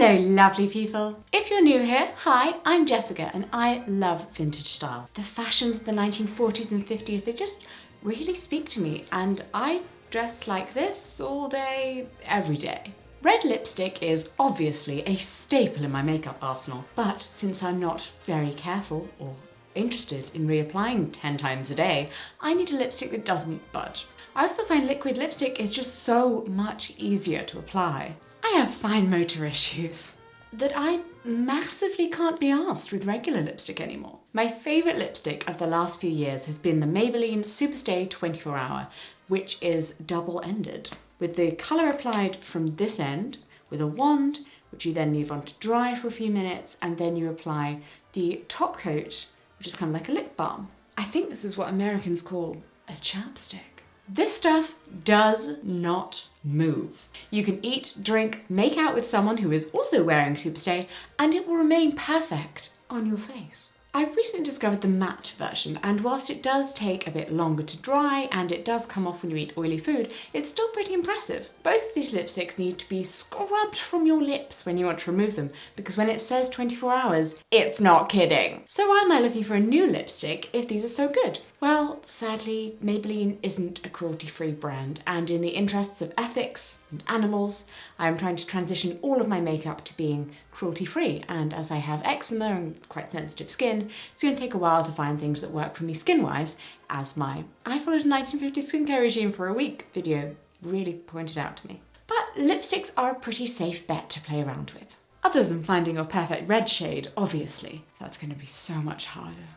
Hello lovely people! If you're new here, hi, I'm Jessica and I love vintage style. The fashions of the 1940s and 50s, they just really speak to me and I dress like this all day, every day. Red lipstick is obviously a staple in my makeup arsenal, but since I'm not very careful or interested in reapplying 10 times a day, I need a lipstick that doesn't budge. I also find liquid lipstick is just so much easier to apply. I have fine motor issues that I massively can't be arsed with regular lipstick anymore. My favourite lipstick of the last few years has been the Maybelline Superstay 24 Hour, which is double-ended, with the colour applied from this end with a wand, which you then leave on to dry for a few minutes, and then you apply the top coat, which is kind of like a lip balm. I think this is what Americans call a chapstick. This stuff does not move. You can eat, drink, make out with someone who is also wearing Superstay, and it will remain perfect on your face. I've recently discovered the matte version, and whilst it does take a bit longer to dry and it does come off when you eat oily food, it's still pretty impressive. Both of these lipsticks need to be scrubbed from your lips when you want to remove them, because when it says 24 hours, it's not kidding. So why am I looking for a new lipstick if these are so good? Well, sadly, Maybelline isn't a cruelty-free brand, and in the interests of ethics and animals, I am trying to transition all of my makeup to being cruelty-free, and as I have eczema and quite sensitive skin, it's going to take a while to find things that work for me skin-wise, as my I followed a 1950s skincare regime for a week video really pointed out to me. But lipsticks are a pretty safe bet to play around with. Other than finding your perfect red shade, obviously, that's going to be so much harder.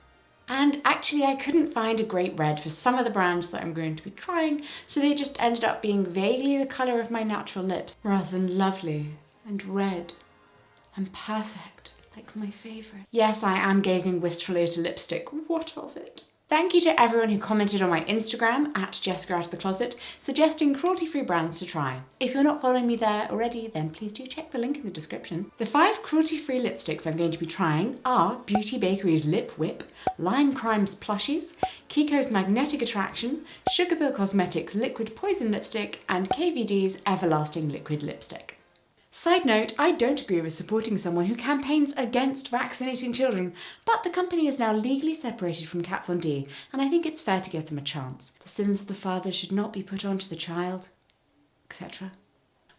And actually I couldn't find a great red for some of the brands that I'm going to be trying, so they just ended up being vaguely the colour of my natural lips, rather than lovely and red and perfect, like my favourite. Yes, I am gazing wistfully at a lipstick. What of it? Thank you to everyone who commented on my Instagram, @JessicaOutOfTheCloset, suggesting cruelty-free brands to try. If you're not following me there already, then please do check the link in the description. The 5 cruelty-free lipsticks I'm going to be trying are Beauty Bakery's Lip Whip, Lime Crime's Plushies, Kiko's Magnetic Attraction, Sugarpill Cosmetics Liquid Poison Lipstick, and KVD's Everlasting Liquid Lipstick. Side note, I don't agree with supporting someone who campaigns against vaccinating children, but the company is now legally separated from Kat Von D, and I think it's fair to give them a chance. The sins of the father should not be put onto the child, etc.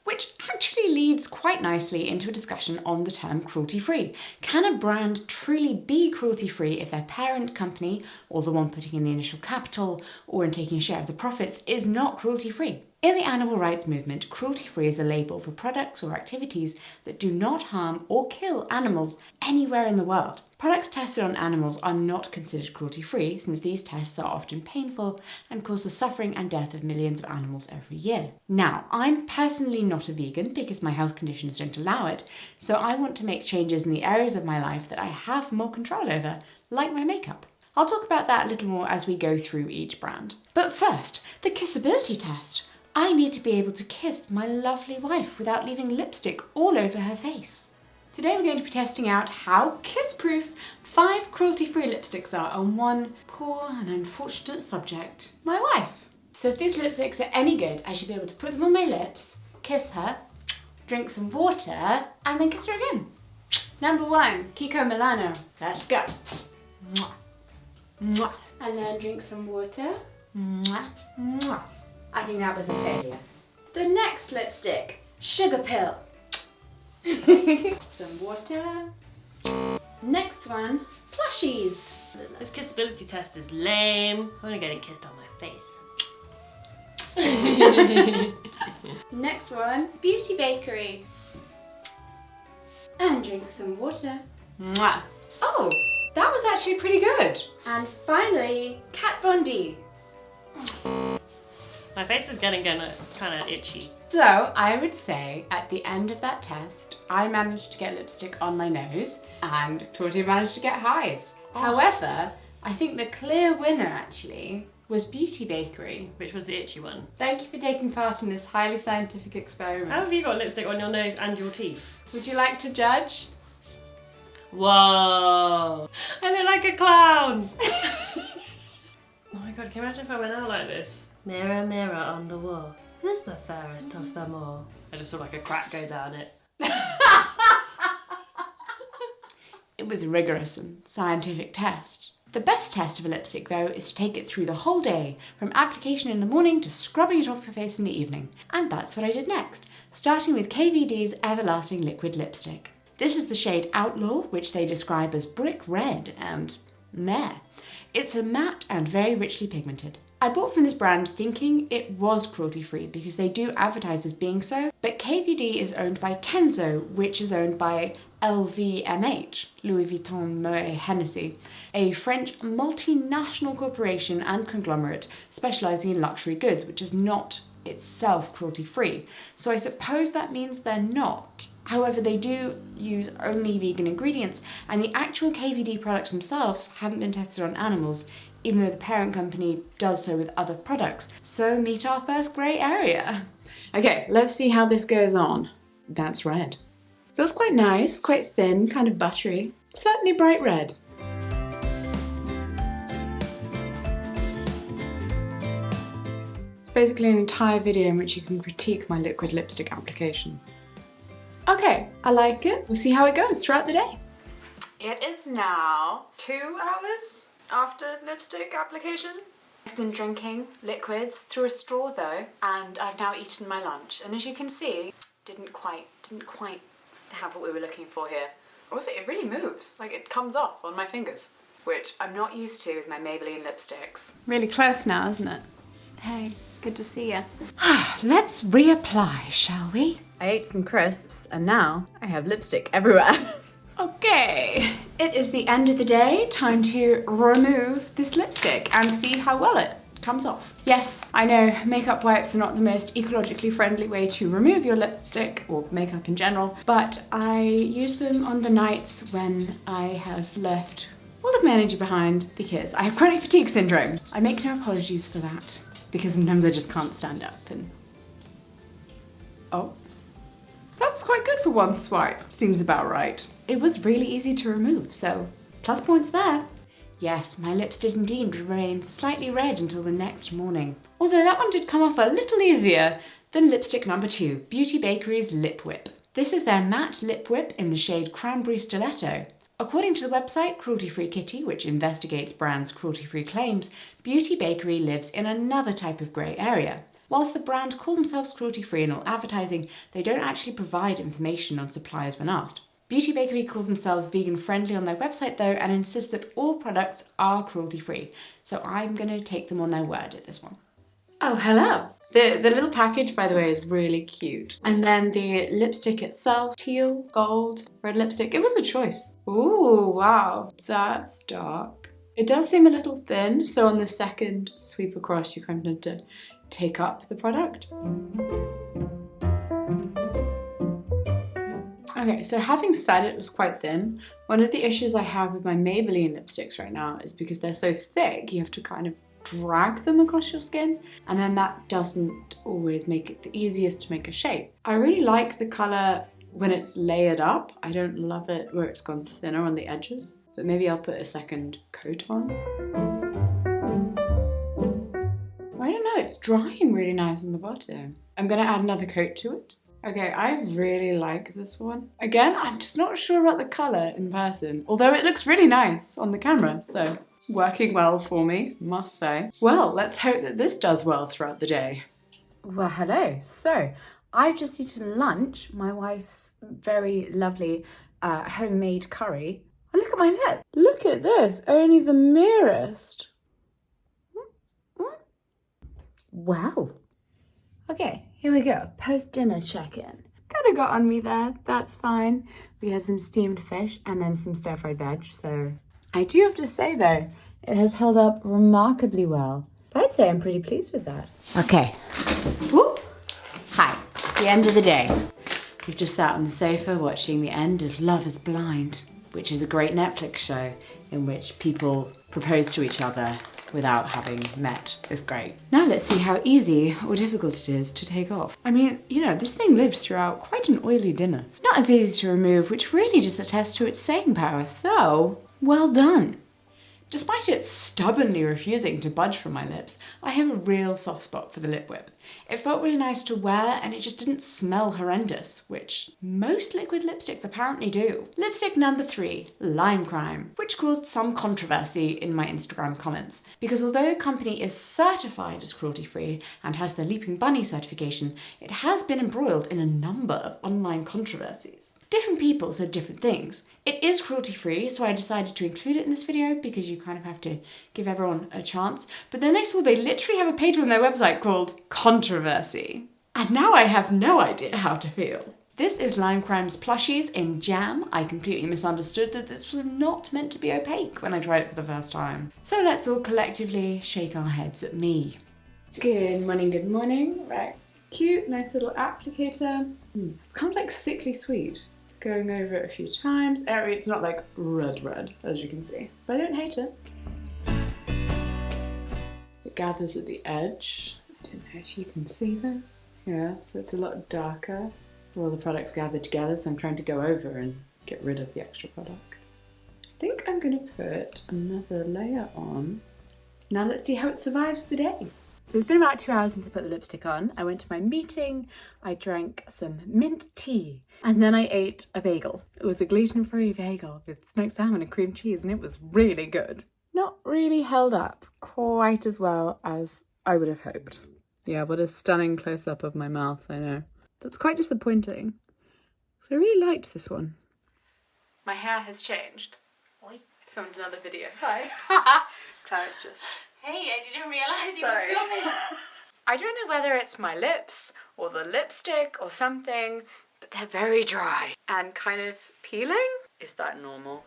Which actually leads quite nicely into a discussion on the term cruelty-free. Can a brand truly be cruelty-free if their parent company, or the one putting in the initial capital, or in taking a share of the profits, is not cruelty-free? In the animal rights movement, cruelty-free is a label for products or activities that do not harm or kill animals anywhere in the world. Products tested on animals are not considered cruelty-free, since these tests are often painful and cause the suffering and death of millions of animals every year. Now, I'm personally not a vegan because my health conditions don't allow it, so I want to make changes in the areas of my life that I have more control over, like my makeup. I'll talk about that a little more as we go through each brand. But first, the kissability test. I need to be able to kiss my lovely wife without leaving lipstick all over her face. Today we're going to be testing out how kiss-proof 5 cruelty-free lipsticks are on one poor and unfortunate subject, my wife. So if these lipsticks are any good, I should be able to put them on my lips, kiss her, drink some water, and then kiss her again. Number 1, Kiko Milano. Let's go. Mwah. Mwah. And then drink some water. Mwah. Mwah. I think that was a failure. The next lipstick, Sugarpill. Some water. Next one, Plushies. This kissability test is lame. I'm only getting kissed on my face. Next one, Beauty Bakery. And drink some water. Mwah. Oh, that was actually pretty good. And finally, Kat Von D. My face is getting kind of itchy. So I would say at the end of that test, I managed to get lipstick on my nose and Torty managed to get hives. Oh. However, I think the clear winner actually was Beauty Bakery. Which was the itchy one. Thank you for taking part in this highly scientific experiment. How have you got lipstick on your nose and your teeth? Would you like to judge? Whoa! I look like a clown! Oh my god, can you imagine if I went out like this? Mirror, mirror on the wall, who's the fairest of them all? I just saw like a crack go down it. it was a rigorous and scientific test. The best test of a lipstick, though, is to take it through the whole day, from application in the morning to scrubbing it off your face in the evening. And that's what I did next, starting with KVD's Everlasting Liquid Lipstick. This is the shade Outlaw, which they describe as brick red and meh. It's a matte and very richly pigmented. I bought from this brand thinking it was cruelty-free because they do advertise as being so, but KVD is owned by Kenzo, which is owned by LVMH, Louis Vuitton Moet Hennessy, a French multinational corporation and conglomerate specialising in luxury goods, which is not itself cruelty-free. So I suppose that means they're not. However, they do use only vegan ingredients, and the actual KVD products themselves haven't been tested on animals, even though the parent company does so with other products. So meet our first grey area. Okay, let's see how this goes on. That's red. Feels quite nice, quite thin, kind of buttery. Certainly bright red. It's basically an entire video in which you can critique my liquid lipstick application. Okay, I like it. We'll see how it goes throughout the day. It is now 2 hours after lipstick application. I've been drinking liquids through a straw though, and I've now eaten my lunch. And as you can see, didn't quite have what we were looking for here. Also, it really moves, like it comes off on my fingers, which I'm not used to with my Maybelline lipsticks. Really close now, isn't it? Hey, good to see you. Let's reapply, shall we? I ate some crisps and now I have lipstick everywhere. Okay, it is the end of the day. Time to remove this lipstick and see how well it comes off. Yes, I know makeup wipes are not the most ecologically friendly way to remove your lipstick or makeup in general, but I use them on the nights when I have left all of my energy behind because I have chronic fatigue syndrome. I make no apologies for that because sometimes I just can't stand up and... Oh. That was quite good for one swipe. Seems about right. It was really easy to remove, so plus points there. Yes, my lips did indeed remain slightly red until the next morning. Although that one did come off a little easier than lipstick number 2, Beauty Bakery's Lip Whip. This is their matte lip whip in the shade Cranberry Stiletto. According to the website Cruelty Free Kitty, which investigates brands' cruelty-free claims, Beauty Bakery lives in another type of grey area. Whilst the brand call themselves cruelty-free in all advertising, they don't actually provide information on suppliers when asked. Beauty Bakery calls themselves vegan-friendly on their website though, and insists that all products are cruelty-free. So I'm going to take them on their word at this one. Oh, hello! The little package, by the way, is really cute. And then the lipstick itself, teal, gold, red lipstick. It was a choice. Ooh, wow. That's dark. It does seem a little thin, so on the second sweep across, you kind of need to take up the product. Okay, so having said it was quite thin, one of the issues I have with my Maybelline lipsticks right now is because they're so thick, you have to kind of drag them across your skin, and then that doesn't always make it the easiest to make a shape. I really like the colour when it's layered up. I don't love it where it's gone thinner on the edges, but maybe I'll put a second coat on. I don't know, it's drying really nice on the bottom. I'm gonna add another coat to it. Okay, I really like this one. Again, I'm just not sure about the colour in person, although it looks really nice on the camera, so working well for me, must say. Well, let's hope that this does well throughout the day. Well, hello. So, I've just eaten lunch, my wife's very lovely homemade curry. And look at my lip. Look at this, only the merest. Well, okay, here we go, post-dinner check-in. Kind of got on me there, that's fine. We had some steamed fish and then some stir-fried veg, so I do have to say though, it has held up remarkably well. I'd say I'm pretty pleased with that. Okay, whoop. Hi, it's the end of the day. We've just sat on the sofa watching the end of Love is Blind, which is a great Netflix show in which people propose to each other without having met. It's great. Now let's see how easy or difficult it is to take off. I mean, you know, this thing lived throughout quite an oily dinner. Not as easy to remove, which really just attests to its staying power, so well done. Despite it stubbornly refusing to budge from my lips, I have a real soft spot for the lip whip. It felt really nice to wear and it just didn't smell horrendous, which most liquid lipsticks apparently do. Lipstick number 3, Lime Crime, which caused some controversy in my Instagram comments, because although the company is certified as cruelty-free and has the Leaping Bunny certification, it has been embroiled in a number of online controversies. Different people said different things. It is cruelty-free, so I decided to include it in this video because you kind of have to give everyone a chance. But then next of all, they literally have a page on their website called Controversy. And now I have no idea how to feel. This is Lime Crime's plushies in jam. I completely misunderstood that this was not meant to be opaque when I tried it for the first time. So let's all collectively shake our heads at me. Good morning, good morning. Right, cute, nice little applicator. Kind of like sickly sweet. Going over it a few times. It's not like red, as you can see, but I don't hate it. It gathers at the edge. I don't know if you can see this. Yeah, so it's a lot darker. All the products gathered together, so I'm trying to go over and get rid of the extra product. I think I'm gonna put another layer on. Now let's see how it survives the day. So it's been about 2 hours since I put the lipstick on. I went to my meeting, I drank some mint tea, and then I ate a bagel. It was a gluten-free bagel with smoked salmon and cream cheese, and it was really good. Not really held up quite as well as I would have hoped. Yeah, what a stunning close-up of my mouth, I know. That's quite disappointing. So I really liked this one. My hair has changed. Oi. I filmed another video. Hi. Claire's just... Hey, I didn't realise you were filming. I don't know whether it's my lips or the lipstick or something, but they're very dry and kind of peeling. Is that normal?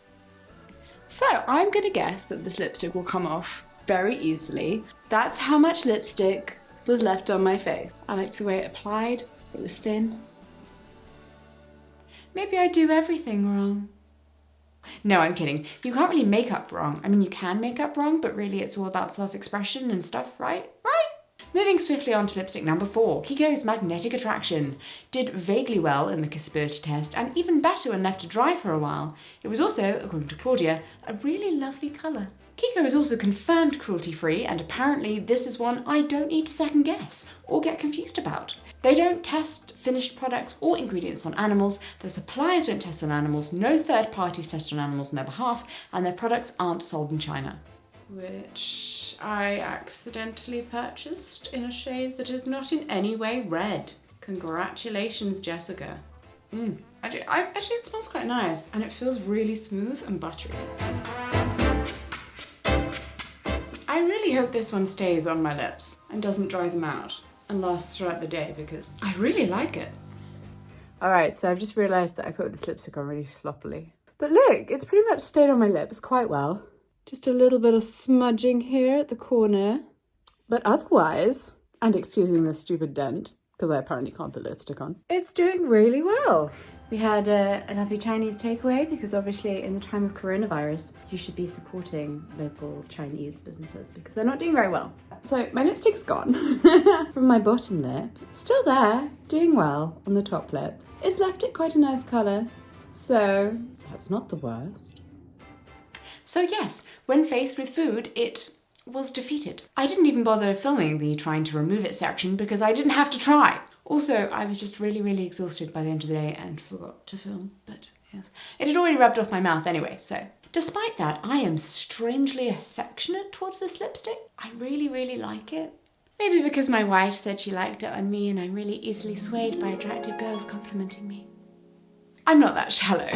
So I'm gonna guess that this lipstick will come off very easily. That's how much lipstick was left on my face. I like the way it applied. It was thin. Maybe I do everything wrong. No, I'm kidding. You can't really make up wrong. I mean, you can make up wrong, but really it's all about self-expression and stuff, right? Right? Moving swiftly on to lipstick number 4, Kiko's Magnetic Attraction. Did vaguely well in the kissability test, and even better when left to dry for a while. It was also, according to Claudia, a really lovely colour. Kiko is also confirmed cruelty-free, and apparently this is one I don't need to second guess or get confused about. They don't test finished products or ingredients on animals, their suppliers don't test on animals, no third parties test on animals on their behalf, and their products aren't sold in China. Which I accidentally purchased in a shade that is not in any way red. Congratulations, Jessica. Actually, it smells quite nice, and it feels really smooth and buttery. I really hope this one stays on my lips and doesn't dry them out and lasts throughout the day because I really like it. Alright, so I've just realised that I put this lipstick on really sloppily. But look, it's pretty much stayed on my lips quite well. Just a little bit of smudging here at the corner. But otherwise, and excusing the stupid dent, because I apparently can't put lipstick on, it's doing really well. We had a lovely Chinese takeaway because obviously in the time of coronavirus, you should be supporting local Chinese businesses because they're not doing very well. So my lipstick's gone from my bottom lip. Still there, doing well on the top lip. It's left it quite a nice colour, so that's not the worst. So yes, when faced with food, it was defeated. I didn't even bother filming the trying to remove it section because I didn't have to try. Also, I was just really exhausted by the end of the day and forgot to film, but yes. It had already rubbed off my mouth anyway, so. Despite that, I am strangely affectionate towards this lipstick. I really like it. Maybe because my wife said she liked it on me and I'm really easily swayed by attractive girls complimenting me. I'm not that shallow.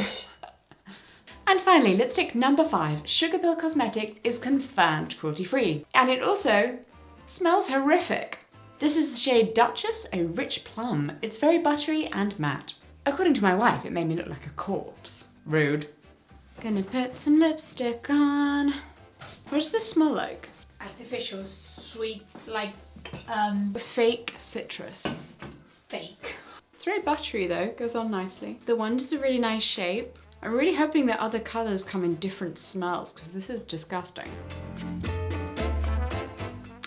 And finally, lipstick number 5, Sugar Pill Cosmetic is confirmed cruelty-free. And it also smells horrific. This is the shade Duchess, a rich plum. It's very buttery and matte. According to my wife, it made me look like a corpse. Rude. Gonna put some lipstick on. What does this smell like? Artificial, sweet, like, Fake citrus. fake. It's very buttery though, goes on nicely. The one's a really nice shape. I'm really hoping that other colours come in different smells because this is disgusting.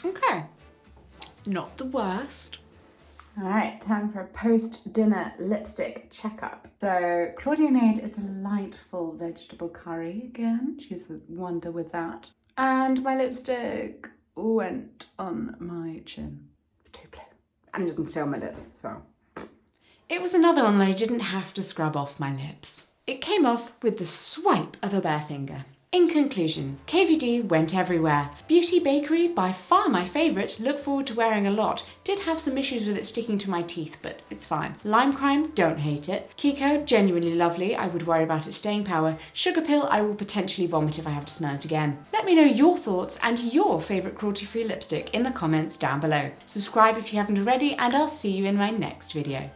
Okay. Not the worst. All right, time for a post-dinner lipstick checkup. So Claudia made a delightful vegetable curry again. She's a wonder with that. And my lipstick went on my chin. It's too blue. And it doesn't stay on my lips, so. It was another one that I didn't have to scrub off my lips. It came off with the swipe of a bare finger. In conclusion, KVD went everywhere. Beauty Bakery, by far my favourite, look forward to wearing a lot. Did have some issues with it sticking to my teeth, but it's fine. Lime Crime, don't hate it. Kiko, genuinely lovely, I would worry about its staying power. Sugar Pill, I will potentially vomit if I have to smell it again. Let me know your thoughts and your favourite cruelty-free lipstick in the comments down below. Subscribe if you haven't already, and I'll see you in my next video.